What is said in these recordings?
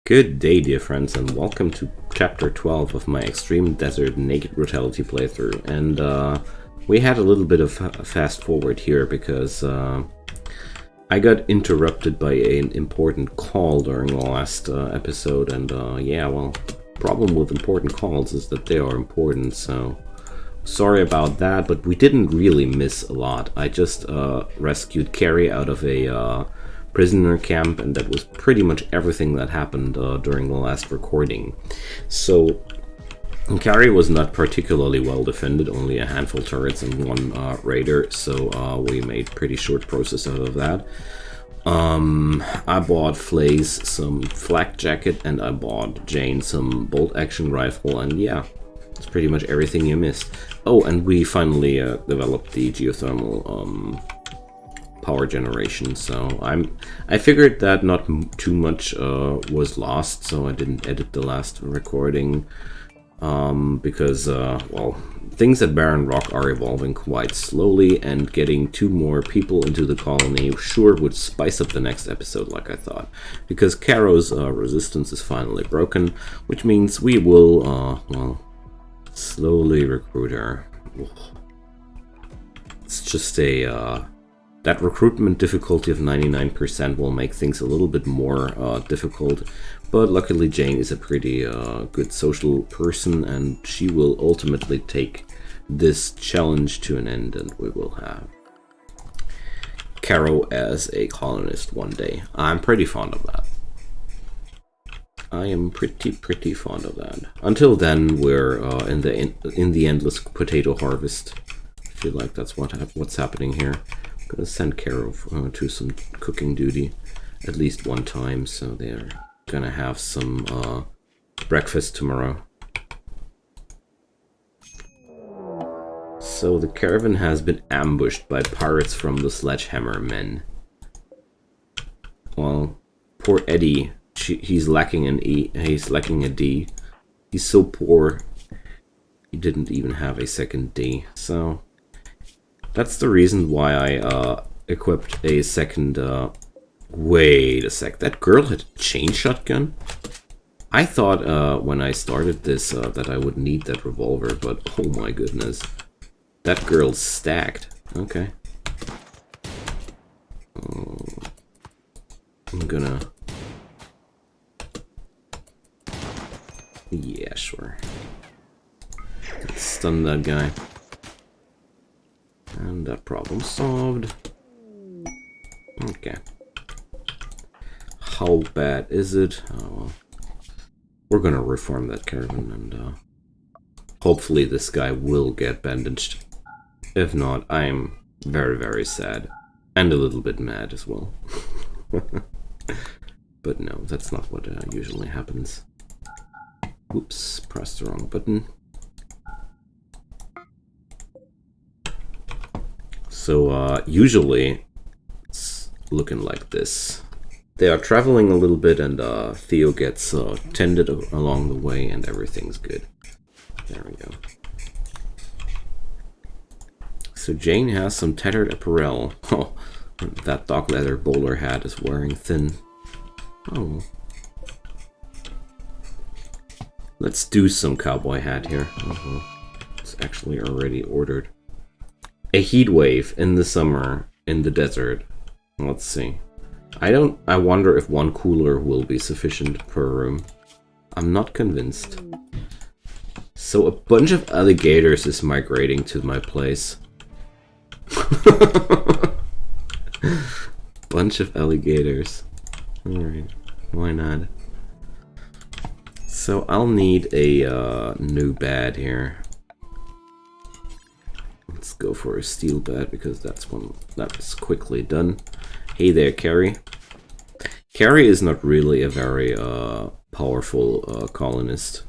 Good day, dear friends, and welcome to chapter 12 of my Extreme Desert Naked Brutality playthrough. And we had a little bit of a fast forward here because I got interrupted by an important call during the last episode, and yeah, well, problem with important calls is that they are important, so sorry about that, but we didn't really miss a lot. I just rescued Carrie out of a prisoner camp, and that was pretty much everything that happened during the last recording. So Carrie was not particularly well defended, only a handful of turrets and one raider, so we made pretty short process out of that. I bought Flaze some flak jacket, and I bought Jane some bolt action rifle, and yeah, that's pretty much everything you missed. Oh, and we finally developed the geothermal power generation, so I figured that not too much was lost, so I didn't edit the last recording because well, things at Barren Rock are evolving quite slowly, and getting 2 more people into the colony sure would spice up the next episode like I thought, because Karo's resistance is finally broken, which means we will well, slowly recruit her. It's just a that recruitment difficulty of 99% will make things a little bit more difficult, but luckily Jane is a pretty good social person, and she will ultimately take this challenge to an end, and we will have Karo as a colonist one day. I'm pretty fond of that. I am pretty fond of that. Until then, we're in the endless potato harvest. I feel like that's what's happening here. I'm gonna send Karo to some cooking duty at least one time, so they're gonna have some breakfast tomorrow. So the caravan has been ambushed by pirates from the Sledgehammer Men. Well, poor Eddie, he's lacking an E. He's lacking a D. He's so poor, he didn't even have a second D. So that's the reason why I equipped a second. Wait a sec. That girl had a chain shotgun? I thought when I started this that I would need that revolver, but oh my goodness. That girl's stacked. Okay. I'm gonna... Yeah, sure. Let's stun that guy. And that problem solved. Okay. How bad is it? Oh, well. We're gonna reform that caravan, and hopefully this guy will get bandaged. If not, I'm very, very sad. And a little bit mad as well. But no, that's not what usually happens. Oops, pressed the wrong button. So usually it's looking like this. They are traveling a little bit, and Theo gets tended along the way, and everything's good. There we go. So Jane has some tattered apparel. Oh, that dog leather bowler hat is wearing thin. Oh. Let's do some cowboy hat here. It's actually already ordered. A heat wave in the summer in the desert. Let's see. I wonder if 1 cooler will be sufficient per room. I'm not convinced. So a bunch of alligators is migrating to my place. Bunch of alligators. Alright, why not? So I'll need a new bed here. Let's go for a steel bed, because that's one that's quickly done. Hey there, Carrie. Carrie is not really a very powerful colonist.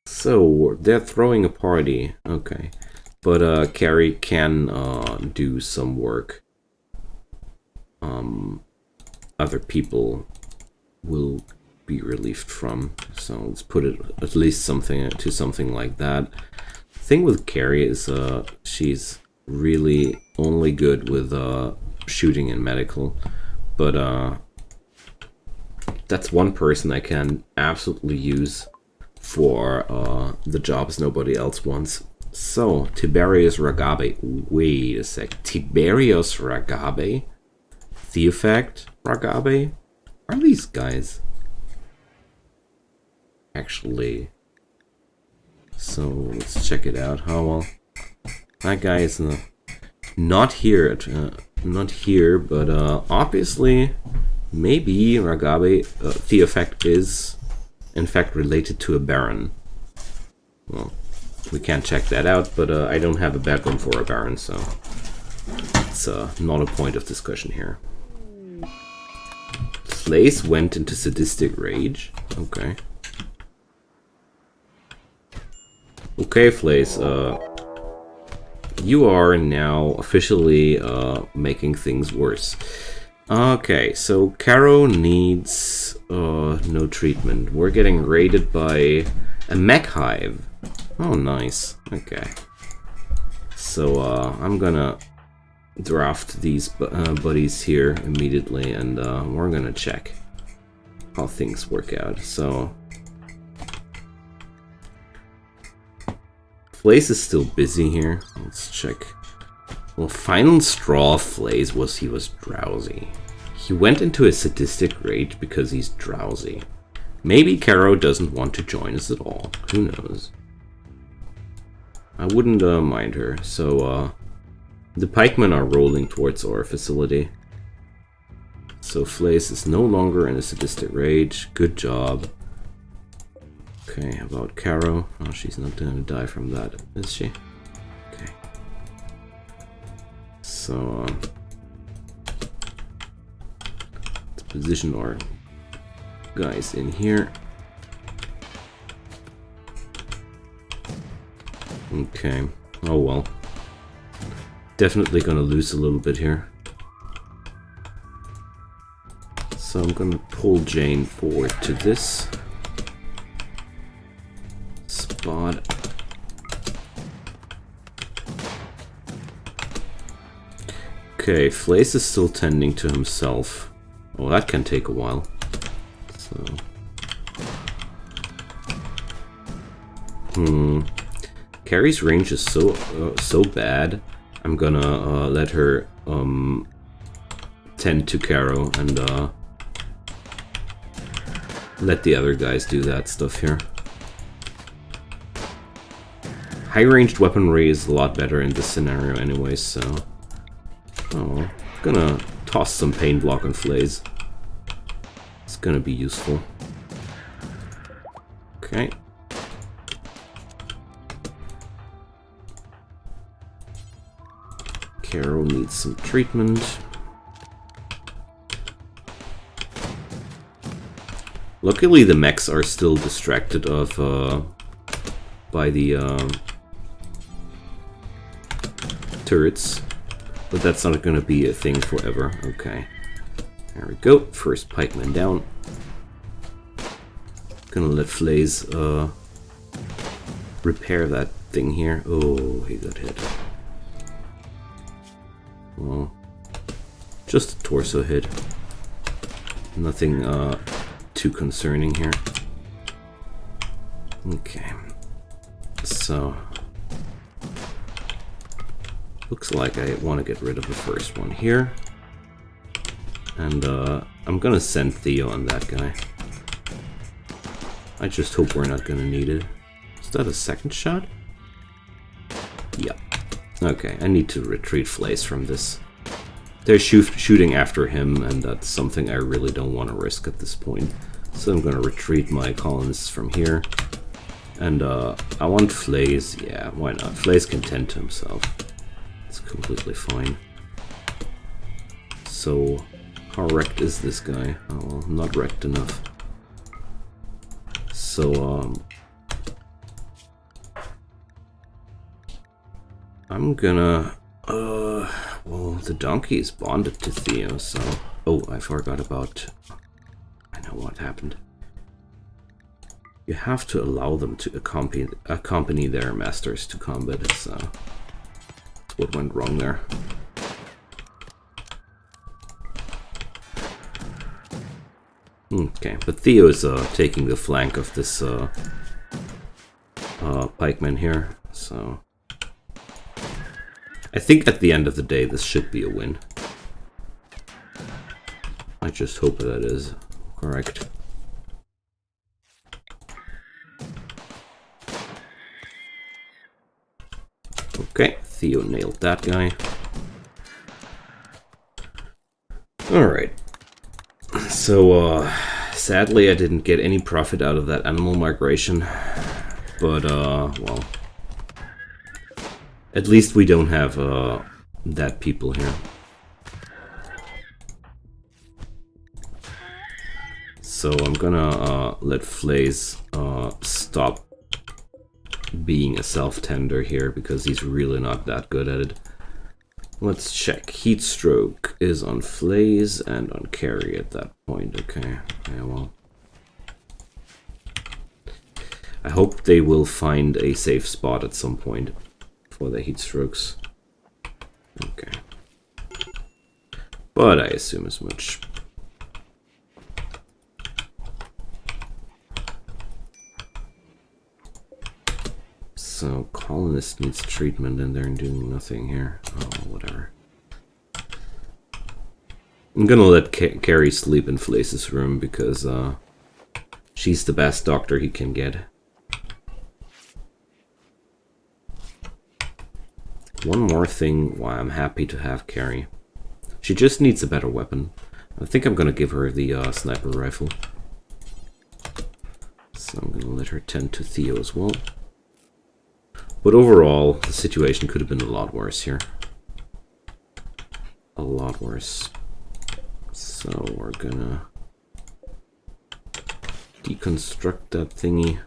So they're throwing a party, okay. But Carrie can do some work. Other people will be relieved from. So let's put it at least something like that. The thing with Carrie is she's really only good with shooting and medical. But that's one person I can absolutely use for the jobs nobody else wants. So, Tiberius Ragabe. Wait a sec. Tiberius Ragabe? Theophact Ragabe? Are these guys? Actually. So, let's check it out. Oh, well. That guy is not here. Not here, but obviously, maybe Ragabe, Theophact is, in fact, related to a Baron. Well, we can't check that out, but I don't have a background for a Baron, so it's not a point of discussion here. Flays went into sadistic rage. Okay. Okay, Flays, you are now officially making things worse. Okay, so Karo needs no treatment. We're getting raided by a Mech Hive. Oh, nice. Okay. So I'm gonna draft these buddies here immediately, and we're gonna check how things work out. So Flays is still busy here. Let's check. Well, final straw of Flays was he was drowsy. He went into a sadistic rage because he's drowsy. Maybe Karo doesn't want to join us at all. Who knows? I wouldn't mind her. So, the pikemen are rolling towards our facility. So Flays is no longer in a sadistic rage. Good job. Okay, how about Karo? Oh, she's not gonna die from that, is she? Okay. So, let's position our guys in here. Okay. Oh well. Definitely gonna lose a little bit here. So I'm gonna pull Jane forward to this spot. Okay, Flays is still tending to himself. Oh, that can take a while. So. Carrie's range is so bad. I'm gonna let her tend to Karo and let the other guys do that stuff here. High-ranged weaponry is a lot better in this scenario anyway, so... Oh, gonna toss some pain block on Flays. It's gonna be useful. Okay. Karo needs some treatment. Luckily the mechs are still distracted by the turrets, but that's not gonna be a thing forever. Okay, there we go. First pikeman down. Gonna let Flays repair that thing here. Oh, he got hit. Well, just a torso hit. Nothing too concerning here. Okay, so looks like I want to get rid of the first one here, and I'm gonna send Theo on that guy. I just hope we're not gonna need it. Is that a second shot? Yep. Okay, I need to retreat Flays from this. They're shooting after him, and that's something I really don't want to risk at this point. So I'm gonna retreat my colonists from here. And I want Flays. Yeah, why not? Flays can tend to himself. It's completely fine. So, how wrecked is this guy? Oh, well, not wrecked enough. So, I'm gonna, well, the donkey is bonded to Theo, so... Oh, I forgot about... I know what happened. You have to allow them to accompany their masters to combat, so... That's what went wrong there. Okay, but Theo is taking the flank of this pikeman here, so I think at the end of the day this should be a win. I just hope that is correct. Okay, Theo nailed that guy. Alright. So, sadly I didn't get any profit out of that animal migration. But, well. At least we don't have, that people here. So I'm gonna, let Flays, stop being a self-tender here, because he's really not that good at it. Let's check. Heatstroke is on Flays and on Carry at that point. Okay, yeah, well. I hope they will find a safe spot at some point for the Heatstrokes. Okay. But I assume as much. So, Colonist needs treatment and they're doing nothing here. Oh, whatever. I'm gonna let Carrie sleep in Flace's room because she's the best doctor he can get. One more thing why I'm happy to have Carrie. She just needs a better weapon. I think I'm gonna give her the sniper rifle. So I'm gonna let her tend to Theo as well. But overall, the situation could have been a lot worse here. A lot worse. So we're gonna deconstruct that thingy.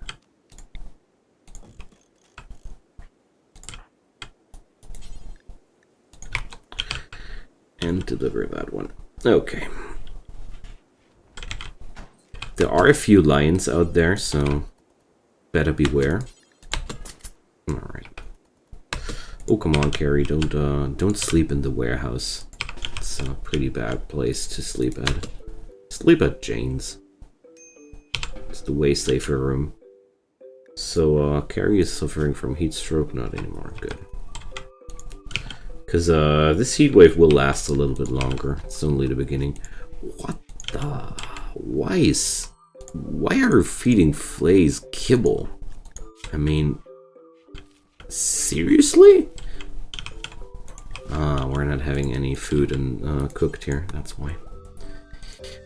And deliver that one. Okay. There are a few lions out there, so better beware. Alright. Oh, come on, Carrie. Don't sleep in the warehouse. It's a pretty bad place to sleep at. Sleep at Jane's. It's the way safer room. So, Carrie is suffering from heat stroke. Not anymore. Good. Because, this heat wave will last a little bit longer. It's only the beginning. What the... Why are we feeding Flays kibble? I mean... Seriously? We're not having any food and cooked here, that's why.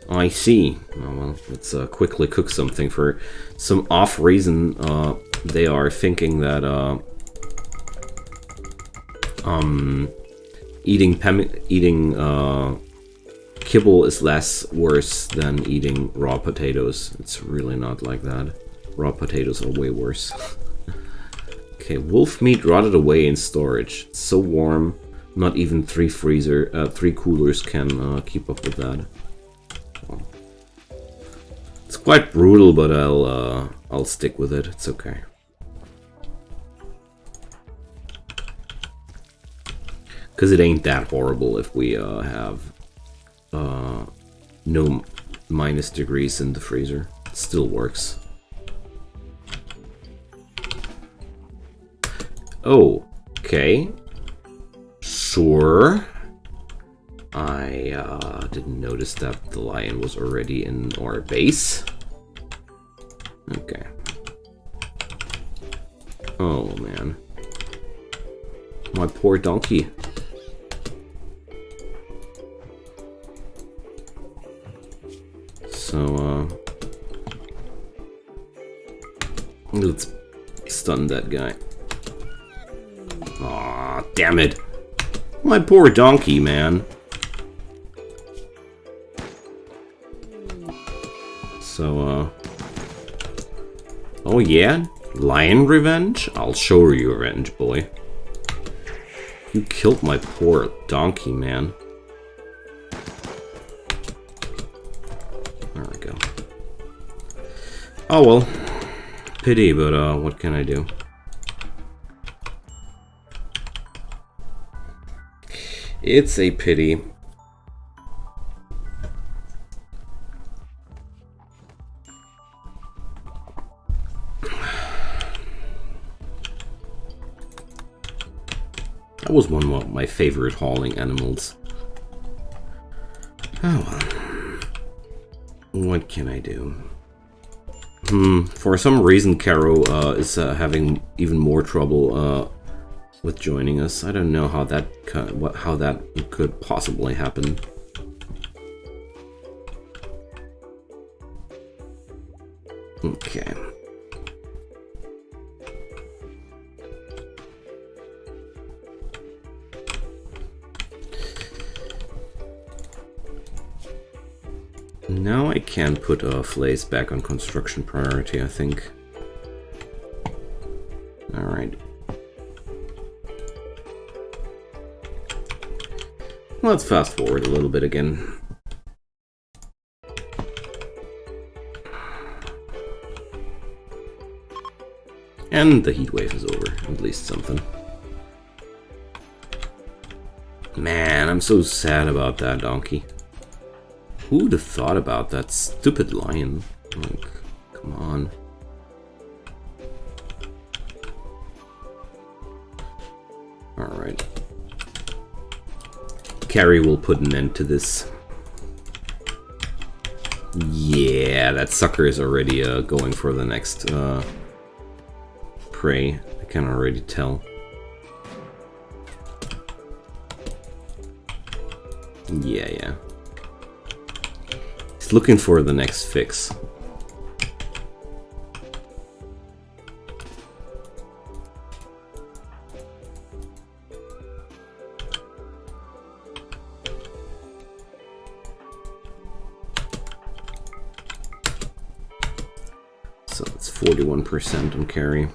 I see. Oh, well, let's quickly cook something. For some off reason, they are thinking that eating kibble is less worse than eating raw potatoes. It's really not like that. Raw potatoes are way worse. Okay, wolf meat rotted away in storage. It's so warm, not even three coolers can keep up with that. Well, it's quite brutal, but I'll stick with it. It's okay. Because it ain't that horrible if we have no minus degrees in the freezer. It still works. Oh, okay. Sure. I didn't notice that the lion was already in our base. Okay. Oh, man. My poor donkey. So, let's stun that guy. Aw, damn it. My poor donkey, man. So, oh yeah? Lion revenge? I'll show you revenge, boy. You killed my poor donkey, man. There we go. Oh well. Pity, but what can I do? It's a pity. was one of my favorite hauling animals. Oh well. What can I do? For some reason Karo is having even more trouble with joining us. I don't know how that could possibly happen. Okay. Now I can put Flays back on construction priority, I think. Alright. Let's fast forward a little bit again. And the heat wave is over, at least something. Man, I'm so sad about that donkey. Who'd have thought about that stupid lion? Like, come on. Alright. Carrie will put an end to this. Yeah, that sucker is already going for the next prey. I can already tell. Yeah. He's looking for the next fix. So it's 41% on carry.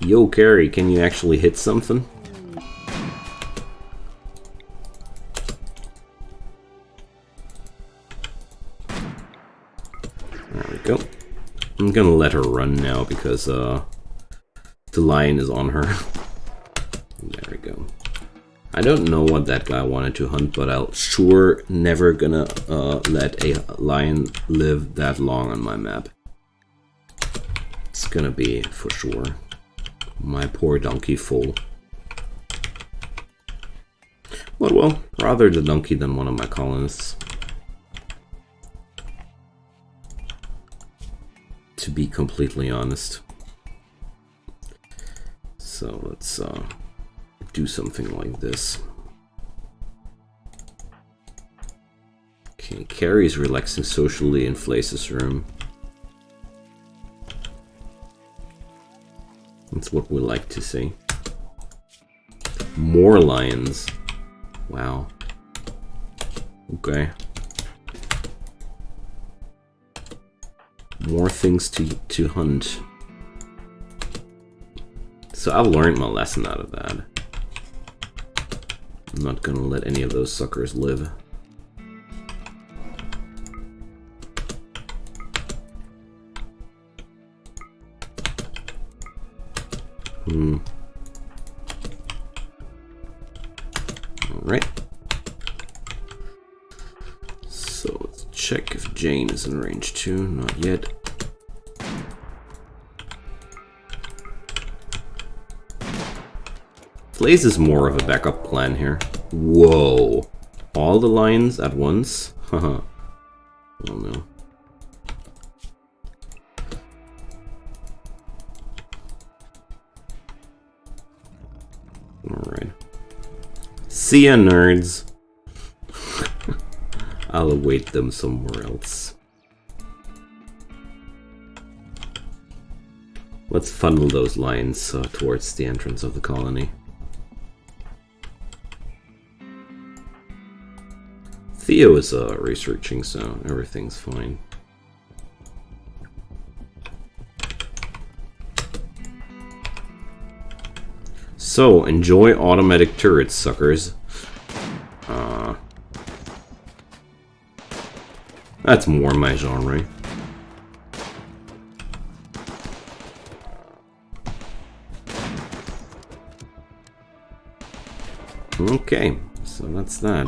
Yo, Carrie, can you actually hit something? There we go. I'm gonna let her run now because the lion is on her. There we go. I don't know what that guy wanted to hunt, but I'll sure never gonna let a lion live that long on my map. It's gonna be for sure. My poor donkey foal. But well, rather the donkey than one of my colonists. To be completely honest. So let's do something like this. Okay, Carrie's relaxing socially in Flace's room. That's what we like to see. More lions. Wow. Okay. More things to hunt. So I've learned my lesson out of that. I'm not gonna let any of those suckers live. Alright. So let's check if Jane is in range 2. Not yet. Blaze is more of a backup plan here. Whoa. All the lions at once? Haha. Oh no. Alright. See ya, nerds. I'll await them somewhere else. Let's funnel those lions towards the entrance of the colony. Theo is researching, so everything's fine. So, enjoy automatic turrets, suckers. That's more my genre. Okay, so that's that.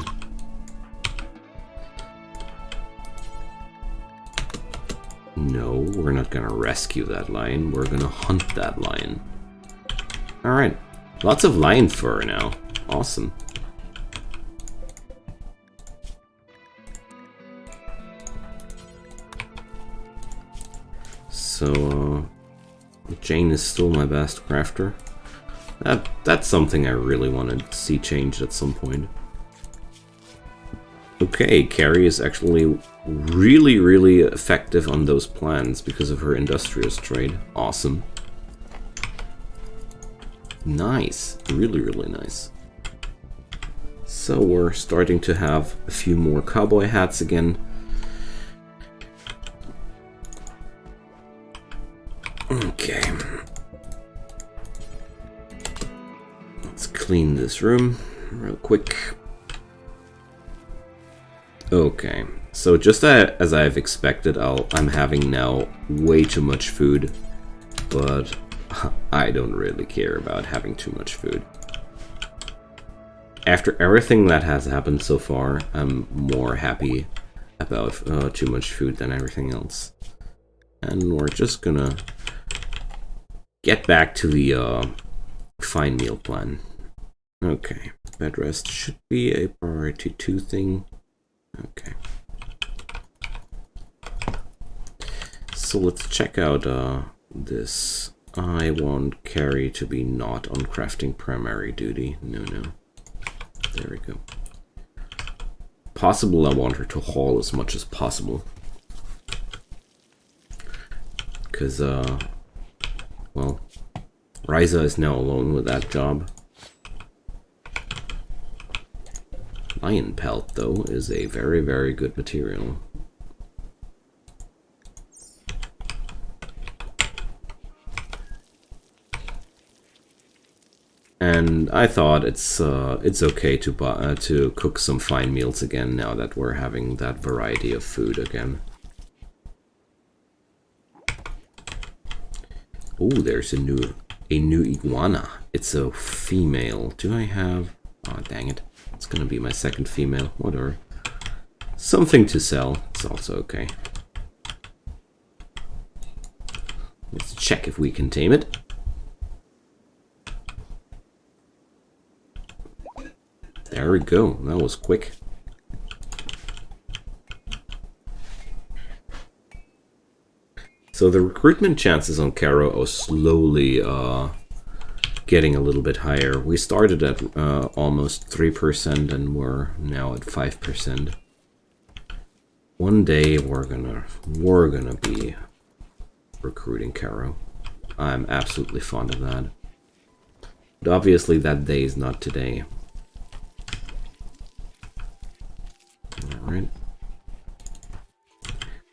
No, we're We're not gonna rescue that lion, we're gonna hunt that lion. Alright, lots of lion fur now. Awesome. So, Jane is still my best crafter. That's something I really want to see changed at some point. Okay, Carrie is actually really effective on those plants because of her industrious trade. Awesome. Nice. Really nice. So we're starting to have a few more cowboy hats again. Okay. Let's clean this room real quick. Okay, so just as I've expected, I'm having now way too much food, but I don't really care about having too much food. After everything that has happened so far, I'm more happy about too much food than everything else. And we're just gonna get back to the fine meal plan. Okay, bed rest should be a priority 2 thing. Okay. So let's check out this. I want Carrie to be not on crafting primary duty. No. There we go. Possible I want her to haul as much as possible. Because, well, Ryza is now alone with that job. Lion pelt, though, is a very good material. And I thought it's okay to cook some fine meals again now that we're having that variety of food again. Oh, there's a new iguana. It's a female. Do I have? Oh, dang it. It's gonna be my second female. Whatever. Something to sell. It's also okay. Let's check if we can tame it. There we go. That was quick. So the recruitment chances on Karo are slowly getting a little bit higher. We started at almost 3% and we're now at 5%. One day we're gonna be recruiting Karo. I'm absolutely fond of that. But obviously that day is not today. Alright.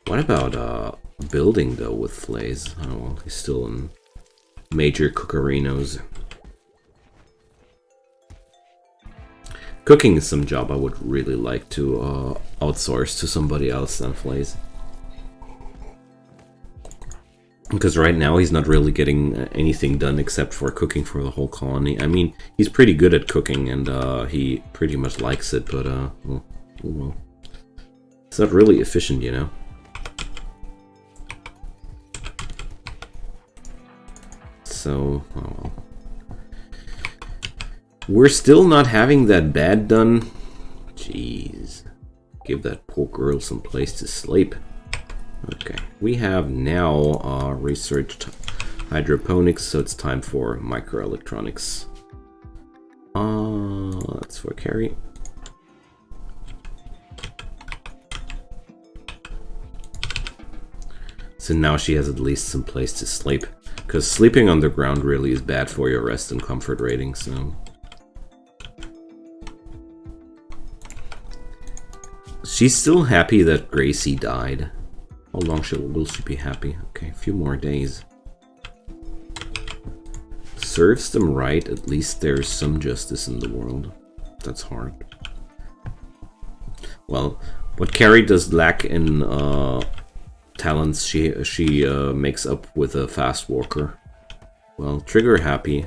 What about building though with Flays? Oh well, he's still in major cookerinos. Cooking is some job I would really like to outsource to somebody else than Flays. Because right now he's not really getting anything done except for cooking for the whole colony. I mean, he's pretty good at cooking and he pretty much likes it, but well, it's not really efficient, you know? So, oh well. We're still not having that bad done. Jeez. Give that poor girl some place to sleep. Okay. We have now researched hydroponics, so it's time for microelectronics. That's for Carrie. So now she has at least some place to sleep. Because sleeping on the ground really is bad for your rest and comfort rating, so... She's still happy that Gracie died. How long will she be happy? Okay, a few more days. Serves them right, at least there's some justice in the world. That's hard. Well, what Carrie does lack in talents, she makes up with a fast walker. Well, trigger happy.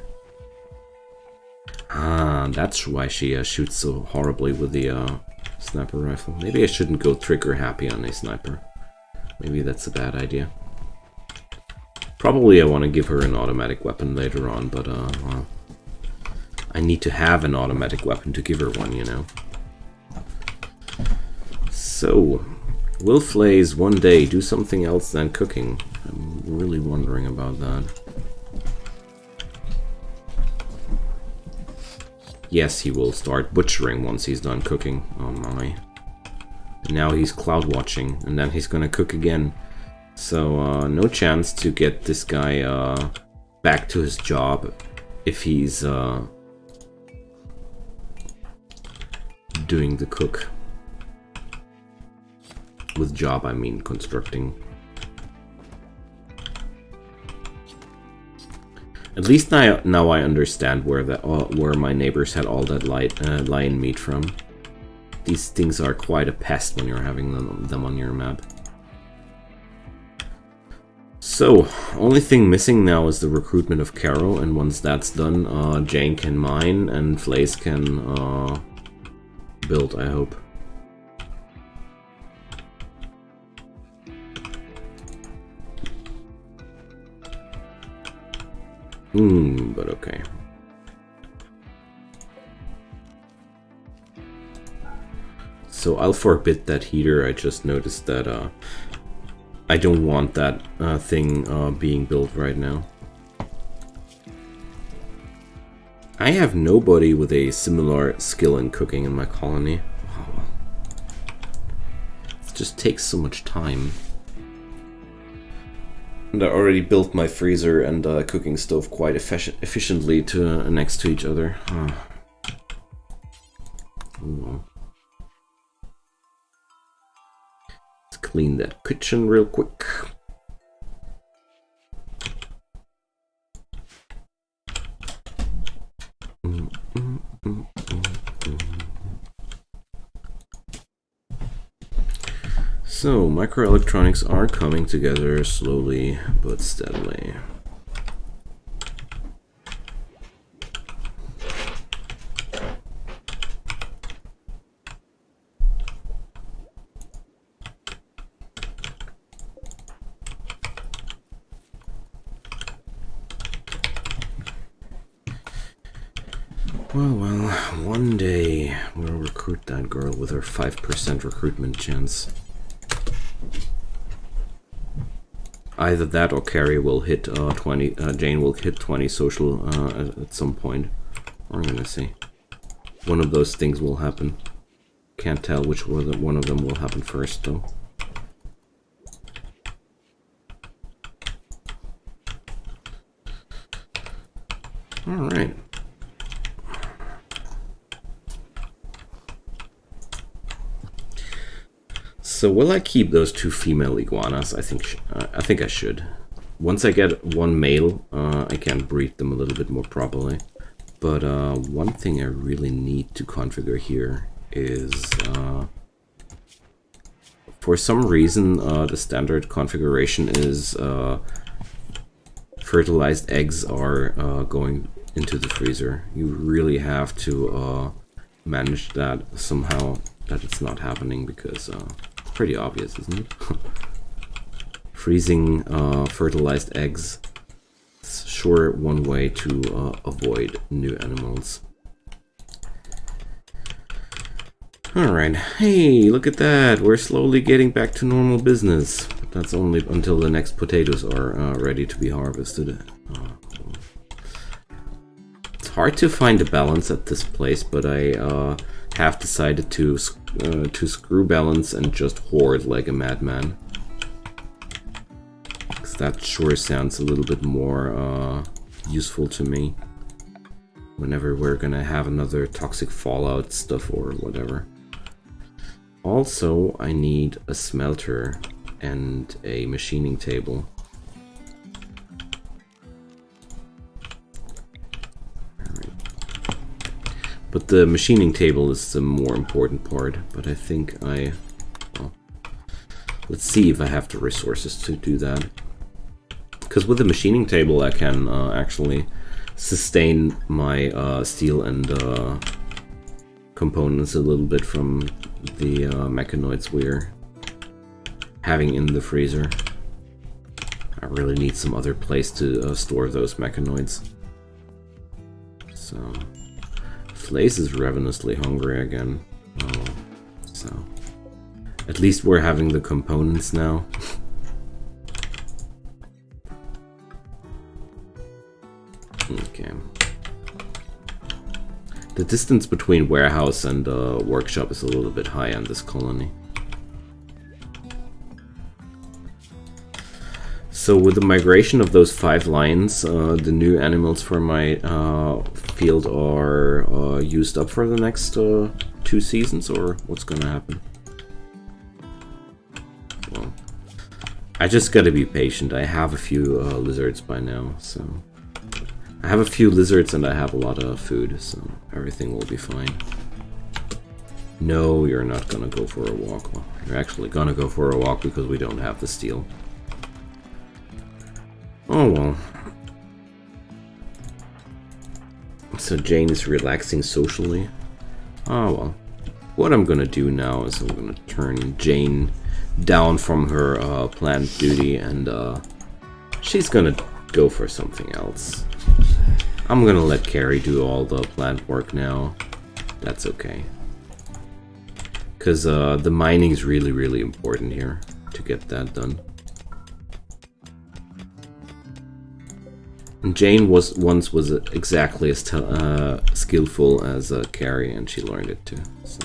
Ah, that's why she shoots so horribly with the sniper rifle. Maybe I shouldn't go trigger happy on a sniper. Maybe that's a bad idea. Probably I want to give her an automatic weapon later on, but well, I need to have an automatic weapon to give her one, you know. So, will Flays one day do something else than cooking? I'm really wondering about that. Yes, he will start butchering once he's done cooking. Oh my. And now he's cloud watching, and then he's gonna cook again. So, no chance to get this guy back to his job if he's doing the cook. With job, I mean constructing. At least now I understand where my neighbors had all that lion meat from. These things are quite a pest when you're having them on your map. So, only thing missing now is the recruitment of Karo, and once that's done, Jane can mine and Flays can build, I hope. But okay. So I'll forbid that heater. I just noticed that I don't want that thing being built right now. I have nobody with a similar skill in cooking in my colony. Oh, it just takes so much time. And I already built my freezer and cooking stove quite efficiently next to each other. Let's clean that kitchen real quick. So, microelectronics are coming together slowly but steadily. Well, one day we'll recruit that girl with her 5% recruitment chance. Either that or Carrie will hit 20. Jane will hit 20 social at some point. We're gonna see. One of those things will happen. Can't tell which one of them will happen first, though. All right. So will I keep those two female iguanas? I think I should. Once I get one male, I can breed them a little bit more properly. But one thing I really need to configure here is, for some reason, the standard configuration is fertilized eggs are going into the freezer. You really have to manage that somehow, that it's not happening, because pretty obvious, isn't it? Freezing fertilized eggs is sure one way to avoid new animals. Alright, hey, look at that! We're slowly getting back to normal business. But that's only until the next potatoes are ready to be harvested. It's hard to find a balance at this place, but I have decided to screw balance and just hoard like a madman. Because that sure sounds a little bit more useful to me. Whenever we're gonna have another toxic fallout stuff or whatever. Also, I need a smelter and a machining table. But the machining table is the more important part, but I think well, let's see if I have the resources to do that. Because with the machining table I can actually sustain my steel and components a little bit from the mechanoids we're having in the freezer. I really need some other place to store those mechanoids. So, Flace is ravenously hungry again. Oh, so at least we're having the components now. Okay. The distance between warehouse and workshop is a little bit high on this colony. So with the migration of those 5 lions, the new animals for my field are used up for the next 2 seasons, or what's gonna happen? Well, I just gotta be patient. I have a few lizards by now, so... I have a few lizards and I have a lot of food, so everything will be fine. No, you're not gonna go for a walk. Well, you're actually gonna go for a walk because we don't have the steel. Oh well. So Jane is relaxing socially. Oh well. What I'm gonna do now is I'm gonna turn Jane down from her plant duty, and she's gonna go for something else. I'm gonna let Carrie do all the plant work now. That's okay. Because the mining is really, really important here to get that done. And Jane once was exactly as skillful as Carrie, and she learned it too. So.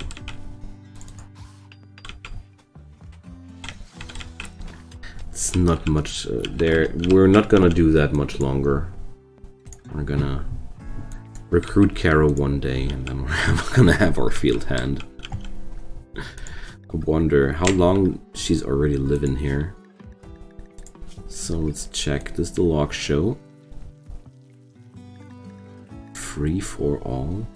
It's not much there. We're not gonna do that much longer. We're gonna recruit Karo one day, and then we're gonna have our field hand. I wonder how long she's already living here. So let's check. Does the log show? Free for all?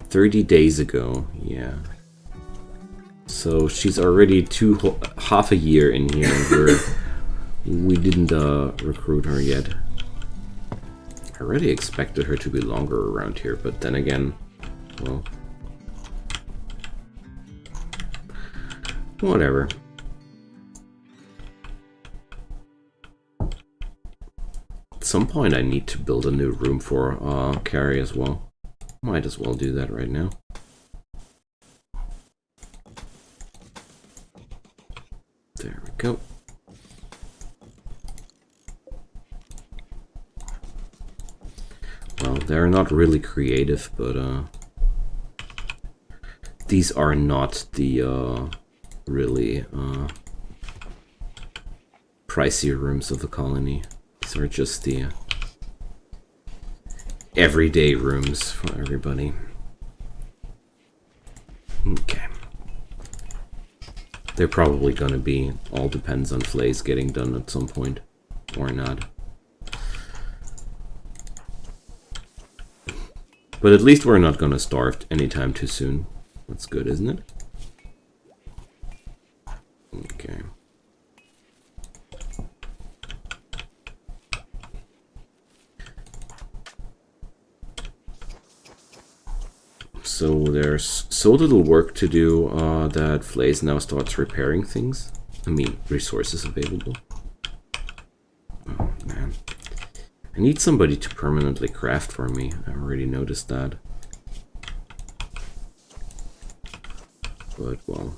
30 days ago, yeah. So she's already half a year in here, and we didn't recruit her yet. I really expected her to be longer around here, but then again, well, whatever. At some point I need to build a new room for Carrie as well. Might as well do that right now. There we go. Well, they're not really creative, but these are not the really pricey rooms of the colony. These are just the everyday rooms for everybody. Okay. They're probably gonna be, all depends on Flays getting done at some point, or not. But at least we're not gonna starve anytime too soon. That's good, isn't it? Okay. So there's so little work to do that Flays now starts repairing things. I mean, resources available. Oh man. I need somebody to permanently craft for me. I already noticed that. But, well,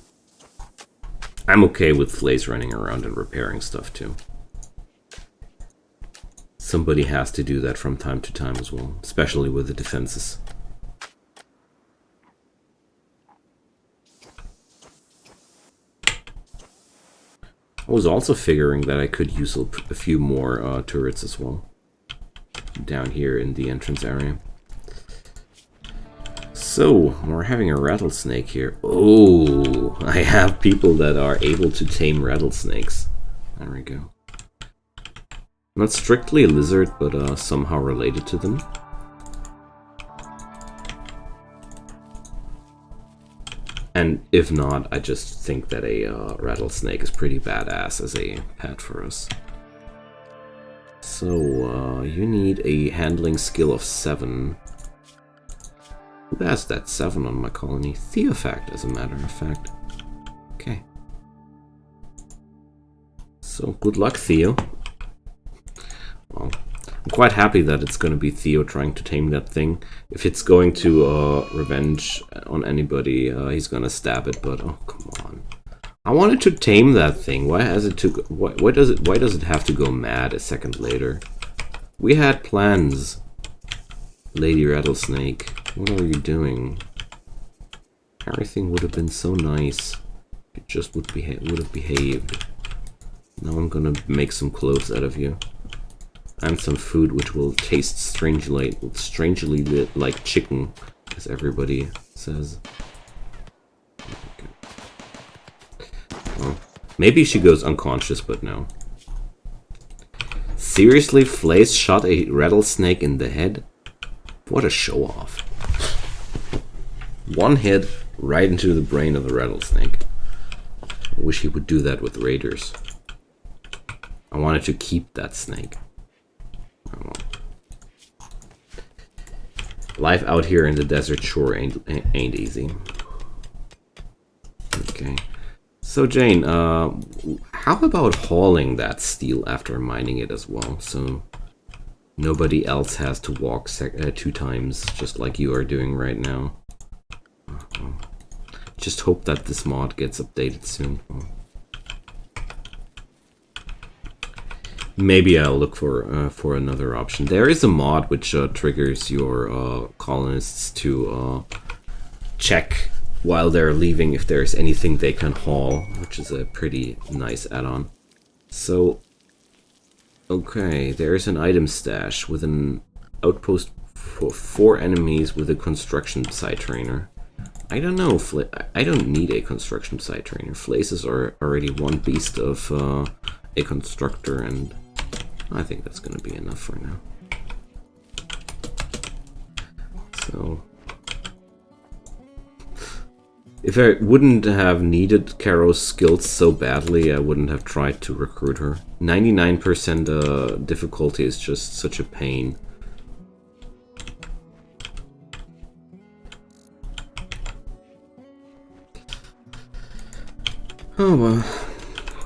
I'm okay with Flays running around and repairing stuff too. Somebody has to do that from time to time as well, especially with the defenses. I was also figuring that I could use a few more turrets as well. Down here in the entrance area. So, we're having a rattlesnake here. Oh, I have people that are able to tame rattlesnakes. There we go. Not strictly a lizard, but somehow related to them. And if not, I just think that a rattlesnake is pretty badass as a pet for us. So, you need a handling skill of 7. Who has that 7 on my colony? Theophact, as a matter of fact. Okay. So good luck, Theo. Well, I'm quite happy that it's going to be Theo trying to tame that thing. If it's going to revenge on anybody, he's going to stab it. But oh, come on! I wanted to tame that thing. Why has it to? Why does it have to go mad a second later? We had plans, Lady Rattlesnake. What are you doing? Everything would have been so nice. It just would have behaved. Now I'm gonna make some clothes out of you. And some food which will taste strangely like chicken, as everybody says. Okay. Well, maybe she goes unconscious, but no. Seriously, Flace shot a rattlesnake in the head? What a show-off. One hit right into the brain of the rattlesnake. I wish he would do that with raiders. I wanted to keep that snake. Oh. Life out here in the desert sure ain't easy. Okay. So Jane, how about hauling that steel after mining it as well? So nobody else has to walk 2 times, just like you are doing right now. Just hope that this mod gets updated soon. Maybe I'll look for another option. There is a mod which triggers your colonists to check while they're leaving if there's anything they can haul, which is a pretty nice add-on. So, okay, there's an item stash with an outpost for 4 enemies with a construction site trainer. I don't know, I don't need a construction site trainer. Flaces are already one beast of a constructor, and I think that's going to be enough for now. So, if I wouldn't have needed Karo's skills so badly, I wouldn't have tried to recruit her. 99% difficulty is just such a pain. Oh well.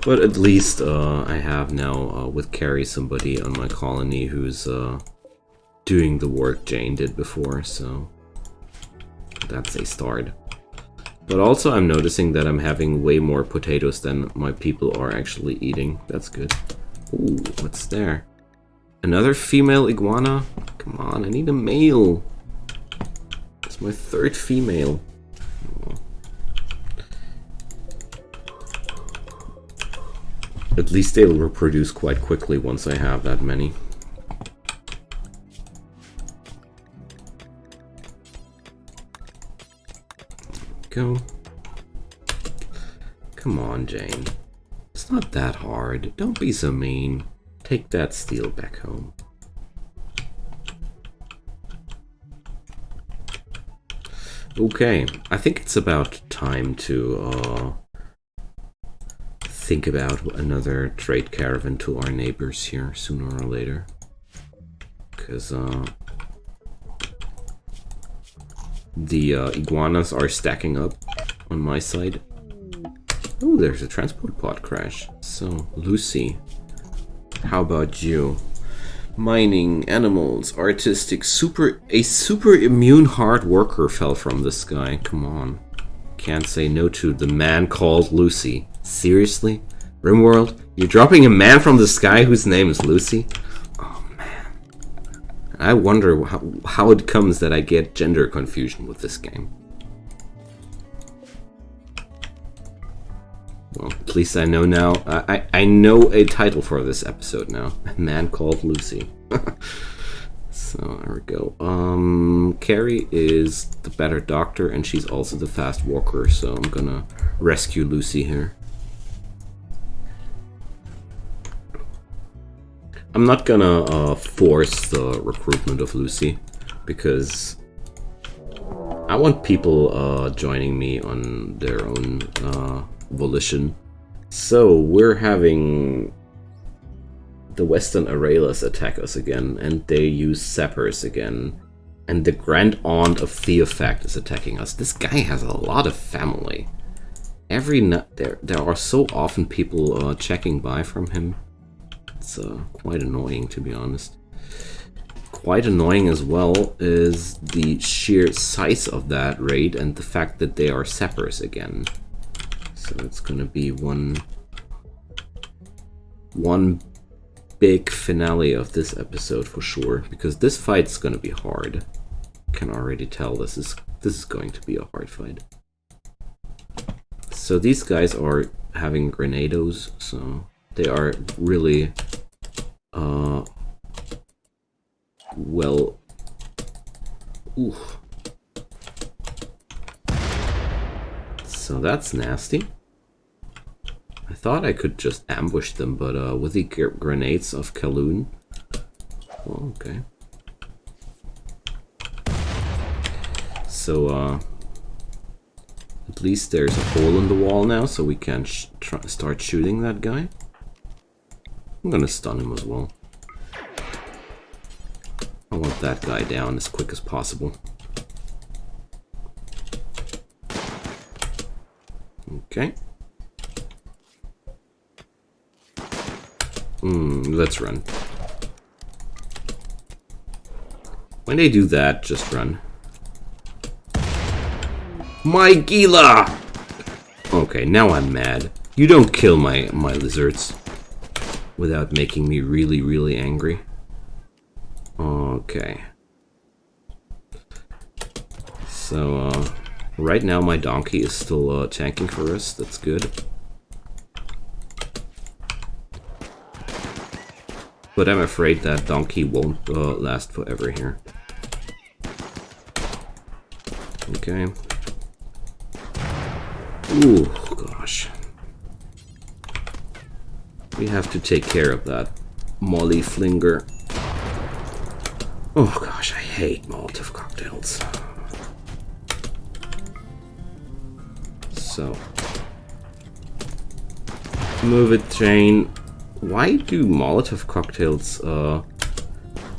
But at least I have now with Carrie somebody on my colony who's doing the work Jane did before, so that's a start. But also I'm noticing that I'm having way more potatoes than my people are actually eating. That's good. Ooh, what's there? Another female iguana? Come on, I need a male. It's my 3rd female. Oh. At least they'll reproduce quite quickly once I have that many. Go. Come on, Jane. It's not that hard. Don't be so mean. Take that steel back home. Okay, I think it's about time to think about another trade caravan to our neighbors here sooner or later. Because the iguanas are stacking up on my side. Oh, there's a transport pod crash. So, Lucy, how about you? Mining, animals, artistic, a super immune hard worker fell from the sky. Come on. Can't say no to the man called Lucy. Seriously? Rimworld? You're dropping a man from the sky whose name is Lucy? Oh man. I wonder how it comes that I get gender confusion with this game. Well, at least I know now. I know a title for this episode now. A man called Lucy. So, there we go. Carrie is the better doctor, and she's also the fast walker, so I'm gonna rescue Lucy here. I'm not gonna force the recruitment of Lucy, because I want people joining me on their own volition. So, we're having the Western Aurelius attack us again, and they use Sappers again. And the grand aunt of Theophact is attacking us. This guy has a lot of family. there are so often people checking by from him. It's quite annoying, to be honest. Quite annoying as well is the sheer size of that raid and the fact that they are sappers again. So it's gonna be one big finale of this episode for sure, because this fight's gonna be hard. Can already tell this is going to be a hard fight. So these guys are having grenados, so they are really well. Ooh. So that's nasty. I thought I could just ambush them, but with the grenades of Kaloon. Oh, okay. So at least there's a hole in the wall now, so we can start shooting that guy. I'm gonna stun him as well. I want that guy down as quick as possible. Okay. Let's run. When they do that, just run. My Gila! Okay, now I'm mad. You don't kill my lizards without making me really, really angry. Okay. So, right now my donkey is still tanking for us. That's good. But I'm afraid that donkey won't last forever here. Okay. Ooh, gosh. We have to take care of that Molly Flinger. Oh gosh, I hate Molotov cocktails. So. Move it, Jane. Why do Molotov cocktails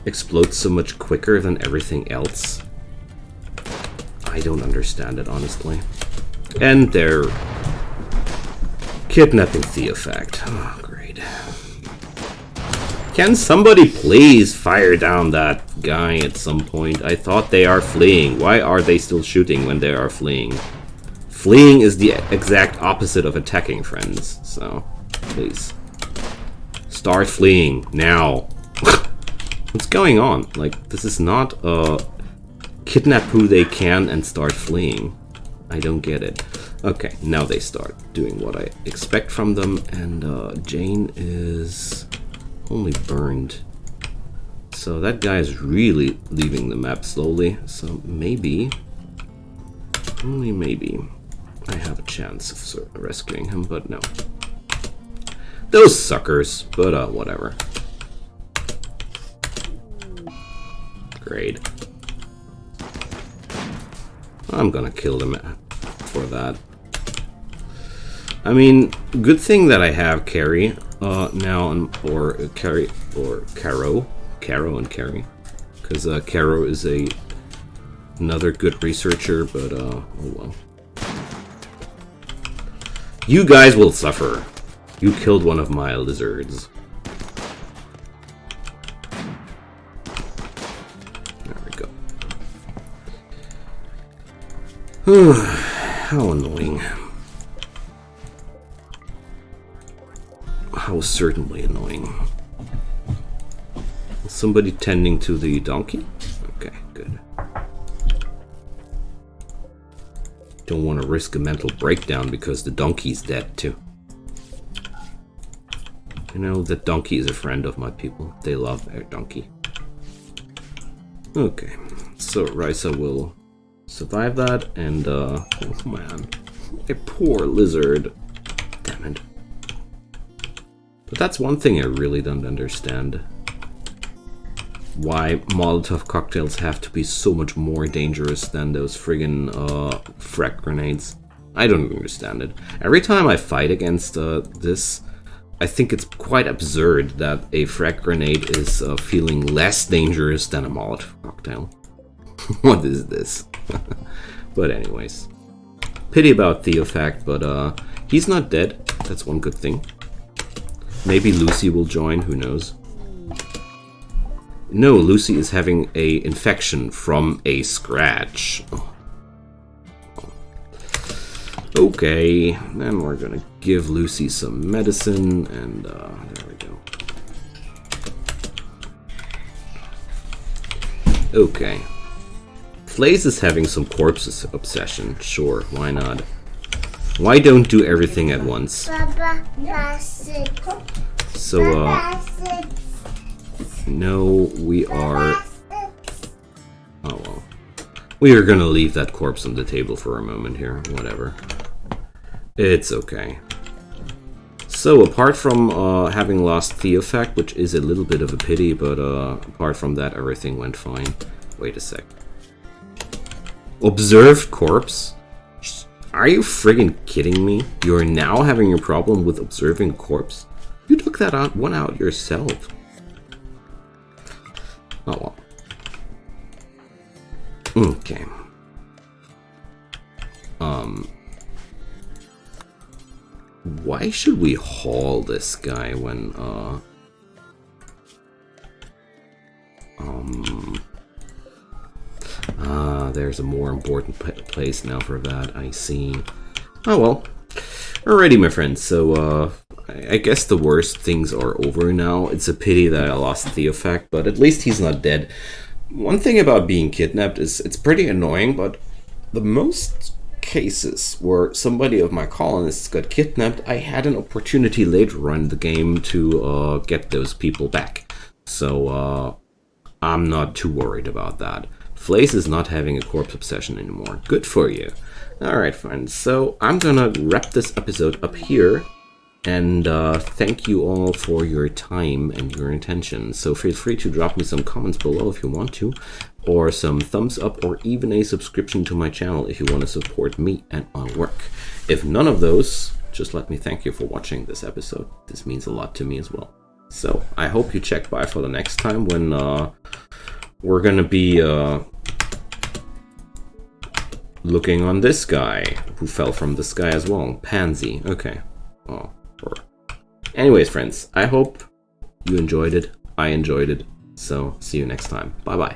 explode so much quicker than everything else? I don't understand it, honestly. And they're kidnapping Theophact. Oh, great. Can somebody please fire down that guy at some point? I thought they are fleeing. Why are they still shooting when they are fleeing? Fleeing is the exact opposite of attacking, friends. So, please. Start fleeing, now. What's going on? Like, this is not, kidnap who they can and start fleeing. I don't get it. Okay, now they start doing what I expect from them, and Jane is only burned. So that guy is really leaving the map slowly, so maybe, only maybe, I have a chance of sort of rescuing him, but no. Those suckers, but whatever. Great. I'm gonna kill them for that. I mean, good thing that I have Carrie now, or Carrie, or Karo and Carrie, because Karo is another good researcher, but oh well. You guys will suffer. You killed one of my lizards. There we go. How annoying. How certainly annoying. Is somebody tending to the donkey? Okay, good. Don't want to risk a mental breakdown because the donkey's dead too. You know, the donkey is a friend of my people. They love their donkey. Okay, so Risa will survive that, and oh man, a poor lizard. Damn it. But that's one thing I really don't understand. Why Molotov cocktails have to be so much more dangerous than those friggin' frag grenades. I don't understand it. Every time I fight against this, I think it's quite absurd that a frag grenade is feeling less dangerous than a Molotov cocktail. What is this? But anyways. Pity about Theophact, but he's not dead. That's one good thing. Maybe Lucy will join, who knows. No, Lucy is having a infection from a scratch. Oh. Okay, then we're gonna give Lucy some medicine, and there we go. Okay. Flaze is having some corpse obsession. Sure, why not? Why don't do everything at once? So, no, we are... Oh, well. We are gonna leave that corpse on the table for a moment here. Whatever. It's okay. So, apart from having lost Theophact, which is a little bit of a pity, but apart from that, everything went fine. Wait a sec. Observed corpse? Are you friggin' kidding me? You're now having a problem with observing a corpse? You took that one out yourself. Oh well. Okay. Why should we haul this guy when, there's a more important place now for that, I see. Oh well. Alrighty, my friends, so, I guess the worst things are over now. It's a pity that I lost Theophact, but at least he's not dead. One thing about being kidnapped is it's pretty annoying, but the most cases where somebody of my colonists got kidnapped, I had an opportunity later on in the game to get those people back. So I'm not too worried about that. Flaze is not having a corpse obsession anymore. Good for you. Alright, friends, so I'm gonna wrap this episode up here. And thank you all for your time and your attention. So feel free to drop me some comments below if you want to, or some thumbs up, or even a subscription to my channel if you want to support me and my work. If none of those, just let me thank you for watching this episode. This means a lot to me as well. So I hope you check by for the next time when we're gonna be looking on this guy who fell from the sky as well. Pansy. Okay. Oh. Anyways, friends, I hope you enjoyed it. I enjoyed it. So, see you next time. Bye-bye.